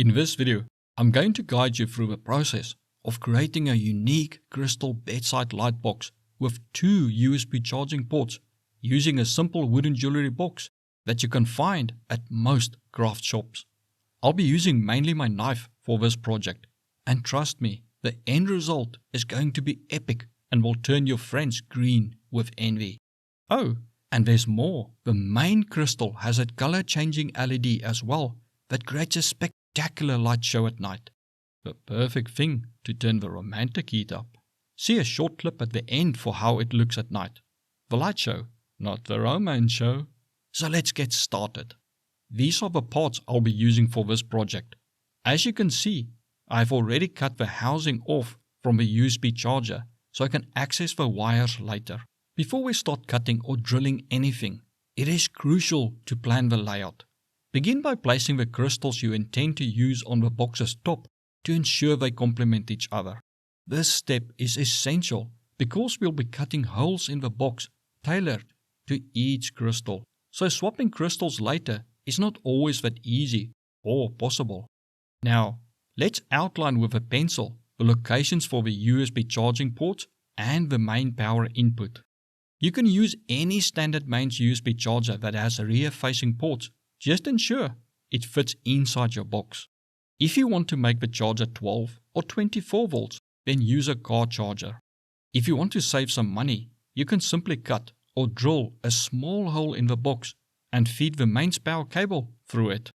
In this video, I'm going to guide you through the process of creating a unique crystal bedside light box with two USB charging ports using a simple wooden jewelry box that you can find at most craft shops. I'll be using mainly my knife for this project, and trust me, the end result is going to be epic and will turn your friends green with envy. Oh, and there's more. The main crystal has a color changing LED as well that creates a spectacular light show at night. The perfect thing to turn the romantic heat up. See a short clip at the end for how it looks at night. The light show, not the romance show. So let's get started. These are the parts I'll be using for this project. As you can see, I've already cut the housing off from the USB charger so I can access the wires later. Before we start cutting or drilling anything, it is crucial to plan the layout. Begin by placing the crystals you intend to use on the box's top to ensure they complement each other. This step is essential because we'll be cutting holes in the box tailored to each crystal. So swapping crystals later is not always that easy or possible. Now, let's outline with a pencil the locations for the USB charging ports and the main power input. You can use any standard mains USB charger that has rear-facing ports. Just ensure it fits inside your box. If you want to make the charger 12 or 24 volts, then use a car charger. If you want to save some money, you can simply cut or drill a small hole in the box and feed the mains power cable through it.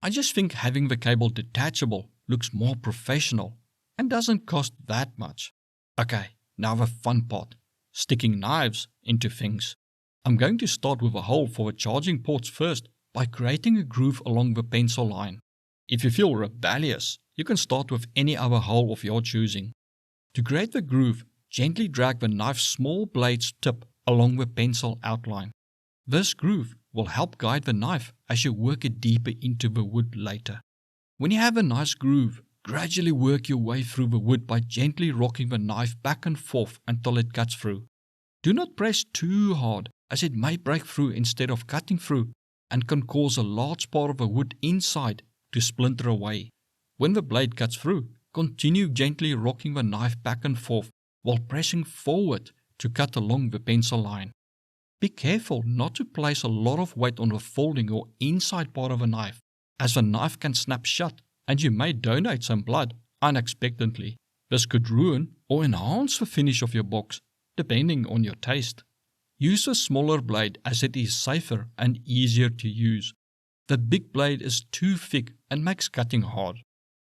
I just think having the cable detachable looks more professional and doesn't cost that much. Okay, now the fun part, sticking knives into things. I'm going to start with a hole for the charging ports first by creating a groove along the pencil line. If you feel rebellious, you can start with any other hole of your choosing. To create the groove, gently drag the knife's small blade's tip along the pencil outline. This groove will help guide the knife as you work it deeper into the wood later. When you have a nice groove, gradually work your way through the wood by gently rocking the knife back and forth until it cuts through. Do not press too hard as it may break through instead of cutting through and can cause a large part of the wood inside to splinter away. When the blade cuts through, continue gently rocking the knife back and forth while pressing forward to cut along the pencil line. Be careful not to place a lot of weight on the folding or inside part of a knife, as the knife can snap shut and you may donate some blood unexpectedly. This could ruin or enhance the finish of your box, depending on your taste. Use a smaller blade as it is safer and easier to use. The big blade is too thick and makes cutting hard.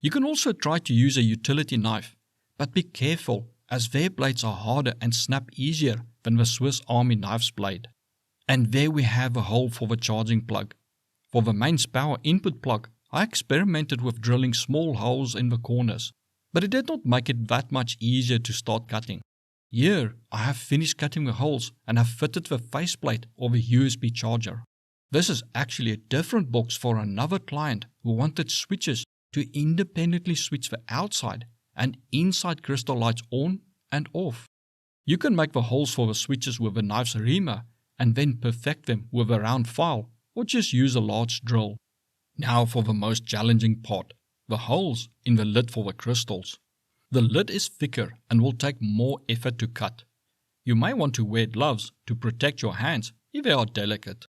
You can also try to use a utility knife, but be careful as their blades are harder and snap easier than the Swiss Army knife's blade. And there we have a hole for the charging plug. For the mains power input plug, I experimented with drilling small holes in the corners, but it did not make it that much easier to start cutting. Here, I have finished cutting the holes and have fitted the faceplate or the USB charger. This is actually a different box for another client who wanted switches to independently switch the outside and inside crystal lights on and off. You can make the holes for the switches with a knife's reamer and then perfect them with a round file or just use a large drill. Now for the most challenging part, the holes in the lid for the crystals. The lid is thicker and will take more effort to cut. You may want to wear gloves to protect your hands if they are delicate.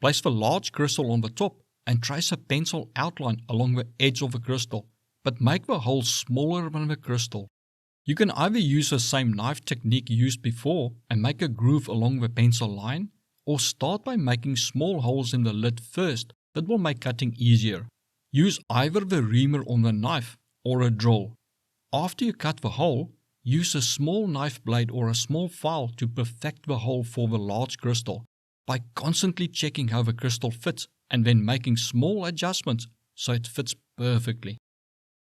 Place the large crystal on the top and trace a pencil outline along the edge of the crystal, but make the holes smaller than the crystal. You can either use the same knife technique used before and make a groove along the pencil line, or start by making small holes in the lid first that will make cutting easier. Use either the reamer on the knife or a drill. After you cut the hole, use a small knife blade or a small file to perfect the hole for the large crystal by constantly checking how the crystal fits and then making small adjustments so it fits perfectly.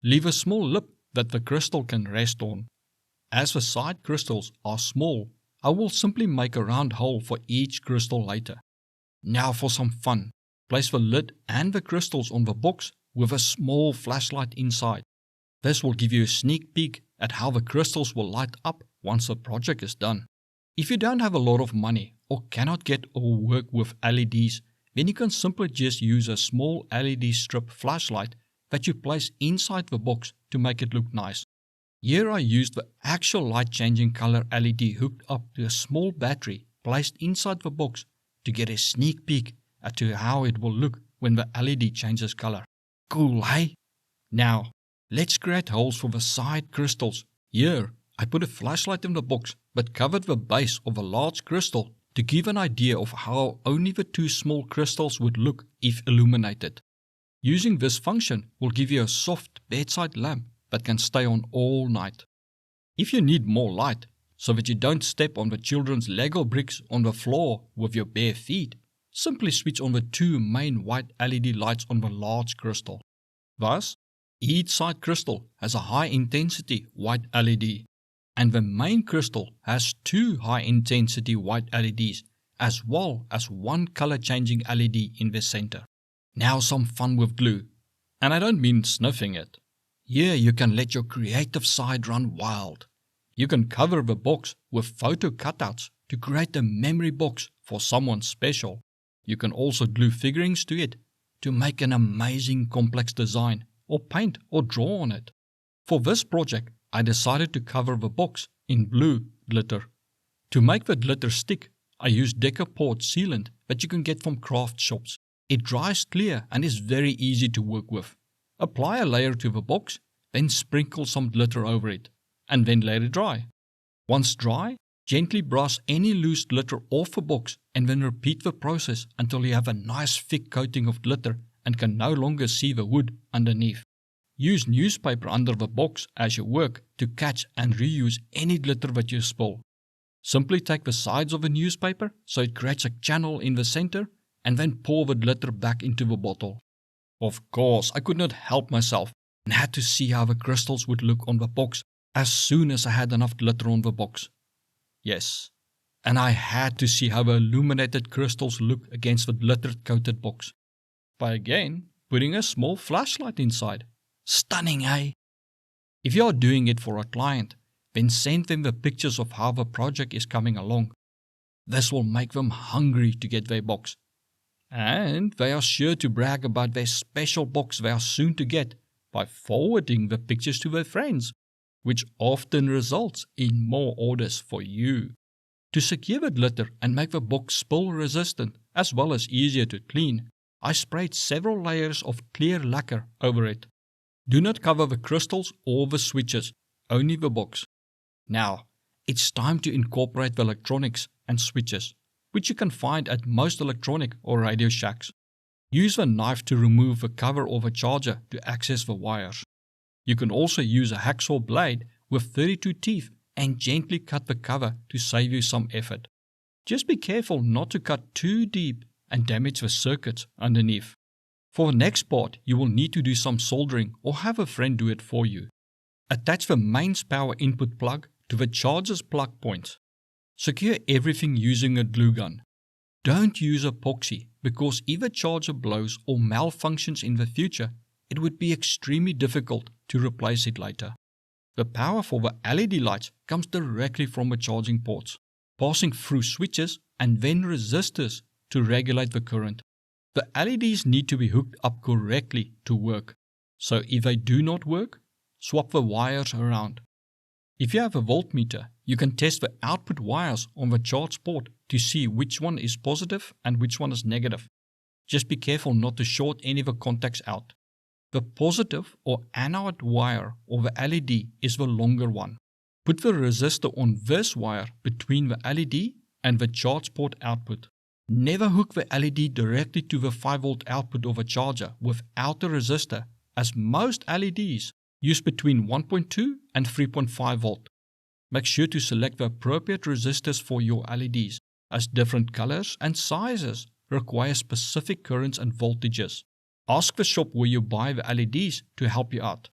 Leave a small lip that the crystal can rest on. As the side crystals are small, I will simply make a round hole for each crystal later. Now for some fun. Place the lid and the crystals on the box with a small flashlight inside. This will give you a sneak peek at how the crystals will light up once the project is done. If you don't have a lot of money or cannot get or work with LEDs, then you can simply just use a small LED strip flashlight that you place inside the box to make it look nice. Here I used the actual light changing color LED hooked up to a small battery placed inside the box to get a sneak peek as to how it will look when the LED changes color. Cool, hey? Now, let's create holes for the side crystals. Here, I put a flashlight in the box but covered the base of a large crystal to give an idea of how only the two small crystals would look if illuminated. Using this function will give you a soft bedside lamp that can stay on all night. If you need more light, so that you don't step on the children's Lego bricks on the floor with your bare feet, simply switch on the two main white LED lights on the large crystal. Thus, each side crystal has a high intensity white LED, and the main crystal has two high intensity white LEDs as well as one color changing LED in the center. Now some fun with glue, and I don't mean sniffing it. Here you can let your creative side run wild. You can cover the box with photo cutouts to create a memory box for someone special. You can also glue figurines to it to make an amazing complex design, or paint or draw on it. For this project, I decided to cover the box in blue glitter. To make the glitter stick, I used Decaport sealant that you can get from craft shops. It dries clear and is very easy to work with. Apply a layer to the box, then sprinkle some glitter over it, and then let it dry. Once dry, gently brush any loose glitter off the box and then repeat the process until you have a nice thick coating of glitter and can no longer see the wood underneath. Use newspaper under the box as you work to catch and reuse any glitter that you spill. Simply take the sides of a newspaper so it creates a channel in the center and then pour the glitter back into the bottle. Of course, I could not help myself and had to see how the crystals would look on the box as soon as I had enough glitter on the box. Yes, and I had to see how the illuminated crystals look against the glitter-coated box. By again, putting a small flashlight inside. Stunning, eh? If you are doing it for a client, then send them the pictures of how the project is coming along. This will make them hungry to get their box. And they are sure to brag about their special box they are soon to get by forwarding the pictures to their friends, which often results in more orders for you. To secure the glitter and make the box spill resistant as well as easier to clean, I sprayed several layers of clear lacquer over it. Do not cover the crystals or the switches, only the box. Now, it's time to incorporate the electronics and switches, which you can find at most electronic or Radio Shacks. Use a knife to remove the cover of a charger to access the wires. You can also use a hacksaw blade with 32 teeth and gently cut the cover to save you some effort. Just be careful not to cut too deep and damage the circuits underneath. For the next part, you will need to do some soldering or have a friend do it for you. Attach the mains power input plug to the charger's plug points. Secure everything using a glue gun. Don't use epoxy because if the charger blows or malfunctions in the future, it would be extremely difficult to replace it later. The power for the LED lights comes directly from the charging ports, passing through switches and then resistors to regulate the current. The LEDs need to be hooked up correctly to work, so if they do not work, swap the wires around. If you have a voltmeter, you can test the output wires on the charge port to see which one is positive and which one is negative. Just be careful not to short any of the contacts out. The positive or anode wire of the LED is the longer one. Put the resistor on this wire between the LED and the charge port output. Never hook the LED directly to the 5V output of a charger without a resistor, as most LEDs use between 1.2 and 3.5V. Make sure to select the appropriate resistors for your LEDs, as different colors and sizes require specific currents and voltages. Ask the shop where you buy the LEDs to help you out.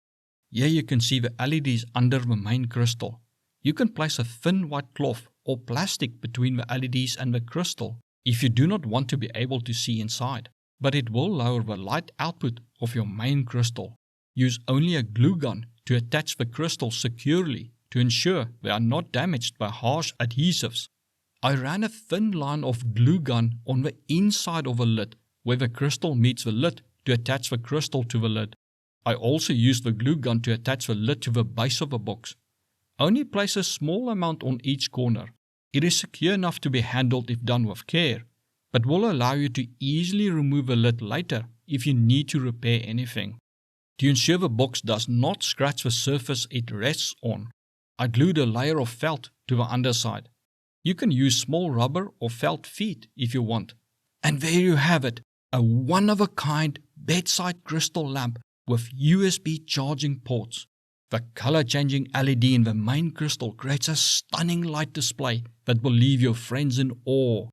Here you can see the LEDs under the main crystal. You can place a thin white cloth or plastic between the LEDs and the crystal if you do not want to be able to see inside, but it will lower the light output of your main crystal. Use only a glue gun to attach the crystal securely to ensure they are not damaged by harsh adhesives. I ran a thin line of glue gun on the inside of the lid where the crystal meets the lid to attach the crystal to the lid. I also use the glue gun to attach the lid to the base of the box. Only place a small amount on each corner. It is secure enough to be handled if done with care, but will allow you to easily remove the lid later if you need to repair anything. To ensure the box does not scratch the surface it rests on, I glued a layer of felt to the underside. You can use small rubber or felt feet if you want. And there you have it, a one-of-a-kind bedside crystal lamp with USB charging ports. The color-changing LED in the main crystal creates a stunning light display that will leave your friends in awe,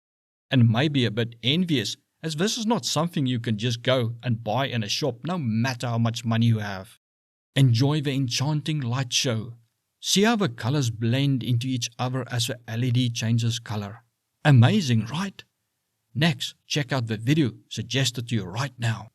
and maybe a bit envious, as this is not something you can just go and buy in a shop no matter how much money you have. Enjoy the enchanting light show. See how the colors blend into each other as the LED changes color. Amazing, right? Next, check out the video suggested to you right now.